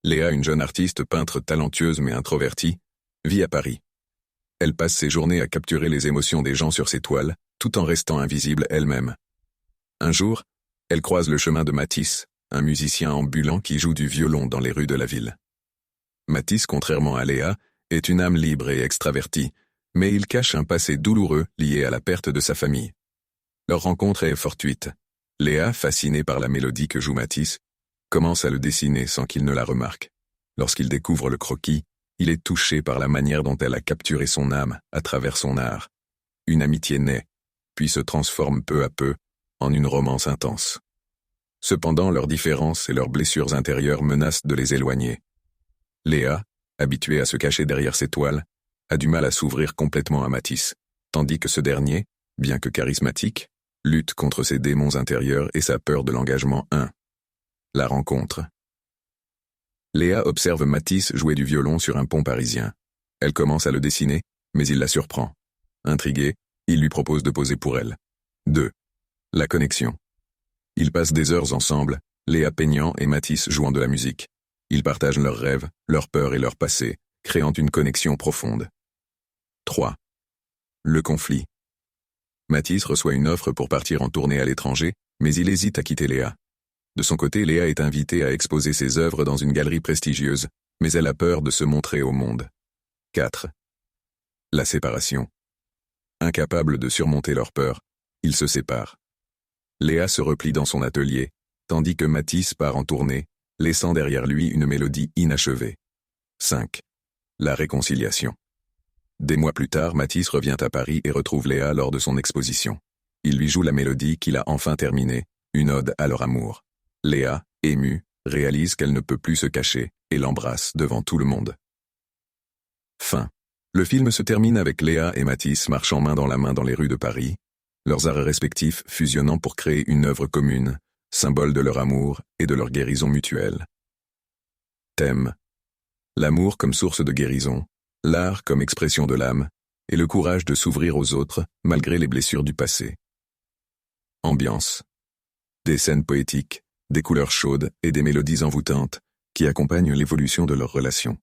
Léa, une jeune artiste peintre talentueuse mais introvertie, vit à Paris. Elle passe ses journées à capturer les émotions des gens sur ses toiles, tout en restant invisible elle-même. Un jour, elle croise le chemin de Matisse, un musicien ambulant qui joue du violon dans les rues de la ville. Matisse, contrairement à Léa, est une âme libre et extravertie, mais il cache un passé douloureux lié à la perte de sa famille. Leur rencontre est fortuite. Léa, fascinée par la mélodie que joue Matisse, commence à le dessiner sans qu'il ne la remarque. Lorsqu'il découvre le croquis, il est touché par la manière dont elle a capturé son âme à travers son art. Une amitié naît, puis se transforme peu à peu en une romance intense. Cependant, leurs différences et leurs blessures intérieures menacent de les éloigner. Léa, habituée à se cacher derrière ses toiles, a du mal à s'ouvrir complètement à Matisse, tandis que ce dernier, bien que charismatique, lutte contre ses démons intérieurs et sa peur de l'engagement. La rencontre. Léa observe Matisse jouer du violon sur un pont parisien. Elle commence à le dessiner, mais il la surprend. Intrigué, il lui propose de poser pour elle. 2. La connexion. Ils passent des heures ensemble, Léa peignant et Matisse jouant de la musique. Ils partagent leurs rêves, leurs peurs et leur passé, créant une connexion profonde. 3. Le conflit. Matisse reçoit une offre pour partir en tournée à l'étranger, mais il hésite à quitter Léa. De son côté, Léa est invitée à exposer ses œuvres dans une galerie prestigieuse, mais elle a peur de se montrer au monde. 4. La séparation. Incapables de surmonter leur peur, ils se séparent. Léa se replie dans son atelier, tandis que Matisse part en tournée, laissant derrière lui une mélodie inachevée. 5. La réconciliation. Des mois plus tard, Matisse revient à Paris et retrouve Léa lors de son exposition. Il lui joue la mélodie qu'il a enfin terminée, une ode à leur amour. Léa, émue, réalise qu'elle ne peut plus se cacher et l'embrasse devant tout le monde. Fin. Le film se termine avec Léa et Matisse marchant main dans la main dans les rues de Paris, leurs arts respectifs fusionnant pour créer une œuvre commune, symbole de leur amour et de leur guérison mutuelle. Thème. L'amour comme source de guérison, l'art comme expression de l'âme, et le courage de s'ouvrir aux autres malgré les blessures du passé. Ambiance. Des scènes poétiques, des couleurs chaudes et des mélodies envoûtantes qui accompagnent l'évolution de leur relation.